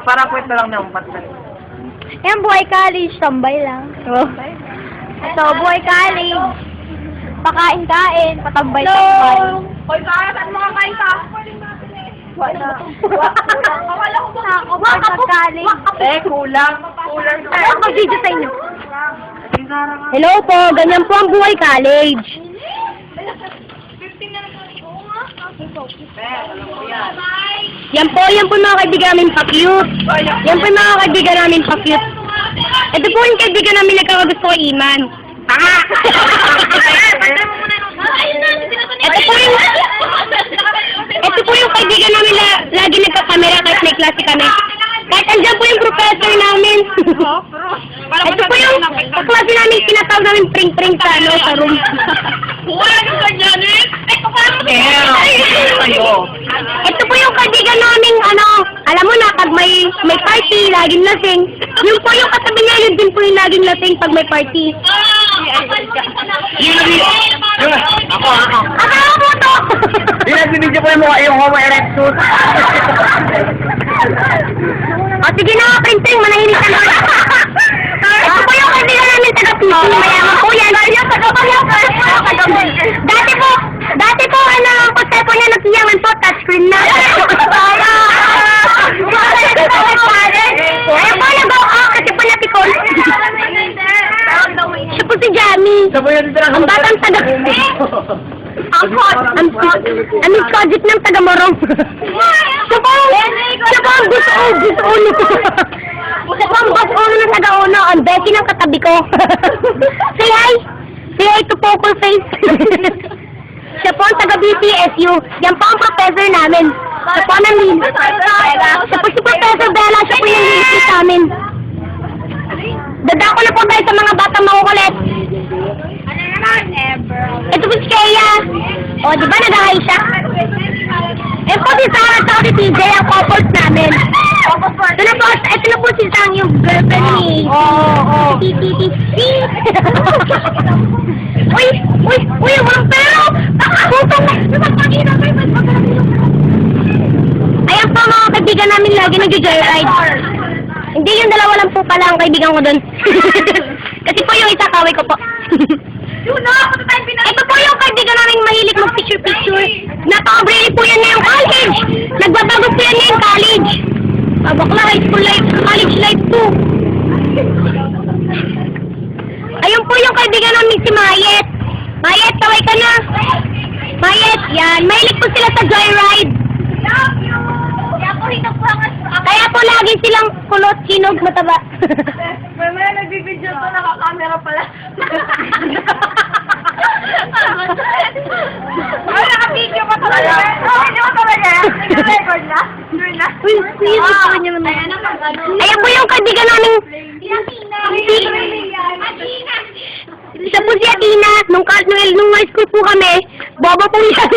Parang kwento lang ng patlan. Yan, buhay college. Tambay lang. Ito, buhay college. Pakain-kain. Patambay-tambay. Hoy, saan mga kain ka? Wala. Wala ko ba? Waka po. Kulang. Kulang. Ano ang video sa inyo? Hello po, ganyan po ang buhay college. Yan po mga kaibigan namin pa-cute. Yan po yung mga kaibigan namin pa-cute. Ito po yung kaibigan namin nagkakagusto kay Iman. Ito po yung kaibigan namin na lagi nagkakamera kahit may klase kami. Kahit andyan po yung professor namin. Ito po yung kaklase namin, tinatawag namin pring-pring sa room. Wala nang ganyan eh. Ito po yung kaibigan namin, alam mo na, pag may party, laging lasing. Yun po yung katabi niya, yun din po yung laging lasing pag may party. Ako. Akala mo to! Binibidyo ko yung mukha yung Homo erectus. O sige na, printing, manahimik ka na. Ito po yung kaibigan namin taga-PC, mayaman po yan. Dati po, ang poster niya nagsiyangan po, touchscreen na. Ayun po, nag-go off kasi po napikon. Siya po si Jamie. Ang batang taga... Ang project ng taga-morong. Siya po ang gusto-uno. Siya po ang gusto-uno ng taga-uno. Ang Becky ng katabi ko. Say hi. Say hi to Poker Face. Siya po ang taga-BTSU. Yan po ang professor namin. Siya po ang lead. Siya po si Professor Bella. Siya po yung lead sa amin. Dadako na po tayo sa mga batang makukulit. Ito po si Kaya. O, di ba nag-hi siya? Ito po si Sarah at si TJ, ang couples namin. Ito na po si Sang, yung girlfriend ni... Uy, walang pero! Nakakutong na! Ayan po mga kaibigan namin lagi nag-joyride. Hindi, yung dalawa lang po pala ang kaibigan ko doon. Kasi po yung isa kaway ko po. Ito po yung kaibigan namin mahilig mag-picture-picture. Napaka-brave po yan ngayong college. Nagbabago po yan ngayong college. Bakla, high school life, college life po. Ayun po yung kaibigan namin si Mayet. Mayet, kaway ka na. Mayet, yan. Mahilig po sila sa joyride. Kaya po lagi silang kulot, kinog, mataba. Mamaya nagbibidyo to, nakakamera pala. Ay, nakabidyo pa talaga. Nakabidyo pa talaga. Nag-record na? Sure na? Uy, niya naman. Ayan po yung kaibigan namin. Siya po si Atina. Nung high school po kami, bobo po yan.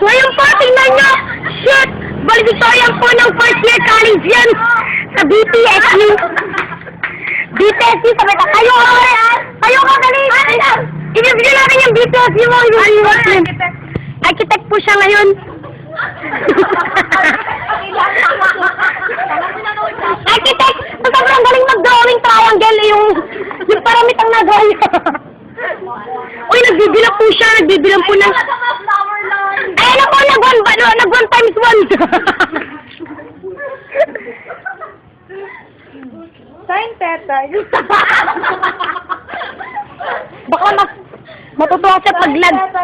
Ngayon po, tingnan nyo. Shit! Valedictorian po ng first year college yan. Sa BTSU. BTSU, sabi ka, kayo ka dali. Ibibigyan natin yung BTSU mo. Architect po siya ngayon. Architect, sobrang galing mag-drawing triangle yung paramitang nagawa niya. Uy, nagbibilang po siya, nagbibilang po ng... Ayan na po, nag-1 times 1. Sign tetay. Baka matutuwa siya pag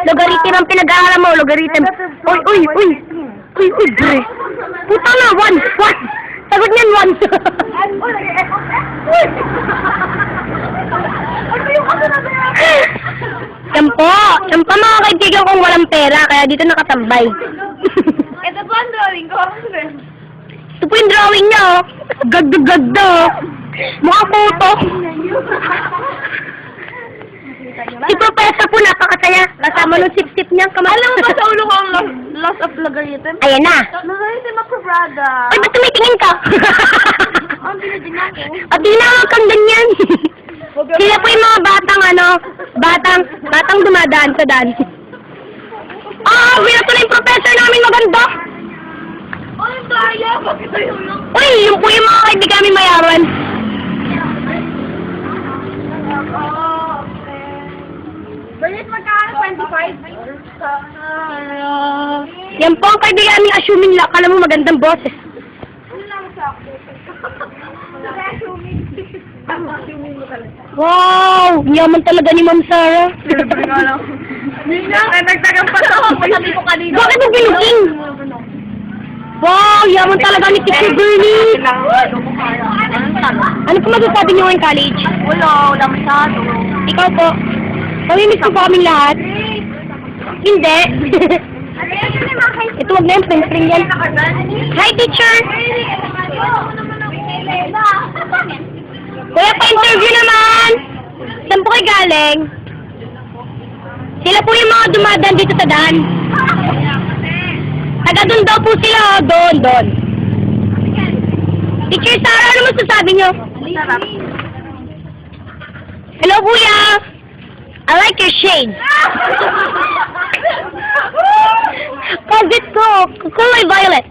logarithm ang pinag-aaral mo, logarithm. Uy, bre. Puta na, 1. Sagot niyan, 1. Yan po mga kaibigan kong walang pera, kaya dito nakatambay. Ito po ang drawing ko. Ito po yung drawing niya, oh. Gagda. Mukha photo. Si Professor po, napakasaya. Kasama nung sip-sip niya. Alam mo ba sa ulo ko ang loss of logarithm? Ayan na. Logarithm of Prada. Ay, ba't tumitingin ka? Ang binigyan ko. At tinawag kang ganyan. Sila po yung mga batang dumadaan sa daan. binato na yung professor namin maganda. Ay, daya! Bakit tayo lang? Uy, yung po yung mga kaibigan namin mayaman. Balit magkano? 25? Yan po ang kaibigan namin assuming lang. Kala mo magandang boses. Ano lang sa akin? Assuming. Assuming mo talaga. Wow! Yaman talaga ni Ma'am Sarah. Siyempre nga lang. Nagtagang pa to. Sabi ko kanina. Bakit mo binuking? Wow! Yaman talaga ni Teacher Bernie. Ano po masasabi niyo ngayong college? Wala masyado. Ikaw po. Mamimiss ko po kaming lahat. Hindi. Ito wag na yung pring yan. Hi, teacher! Kuya, pa-interview naman! Saan po kayo galing? Sila po yung mga dumadaan dito sa daan. Taga doon daw po sila, oh. Doon. Teacher Sarah, ano masasabi niyo? Hello, kuya! I like your shades. Cousin ko, kulay violet.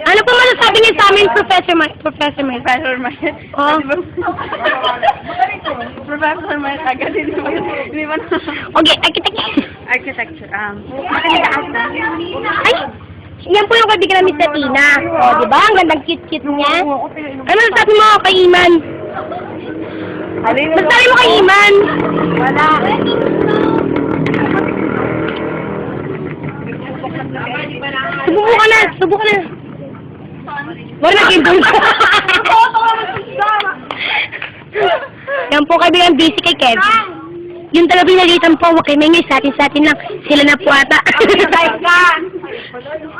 Ano po masasabi niyo sa amin, Professor Mike? Professor Mike. Oh. Professor Mike, agad hindi ba na? Okay, architecture. Architecture, Ay, yan po yung kaibigan namin sa Tina. O, di ba? Ang gandang cute-cute niya. Ano masasabi mo kay Iman? Masasabi mo kay Iman? Wala. Subukan na. Wala na kinto. Yan po kaibigan busy kay Kev. Yung talaga pinalitan po, wag kayo may sa atin lang. Sila na po ata.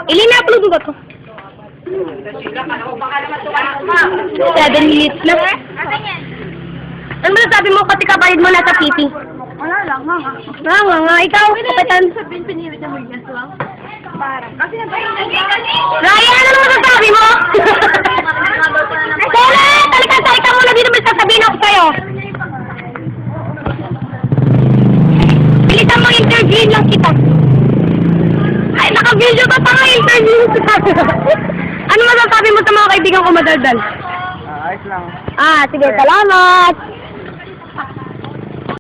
Ilina-upload mo ba to? 7 minutes na. Ano masasabi mo pati kabayad mo nasa pipi? Wala lang, Nga. Ikaw, kapitan. Sabihin pinili na mo yes lang. Parang. Kasi Ryan, ano masasabi mo? Kaya, talika muna dito may sasabihin ako sa'yo. Bilisan mo interview lang kita. Ay, naka-video ka pa nga interview kita. Ano masasabi mo sa mga kaibigan ko madaldal? ayos lang. Sige, salamat.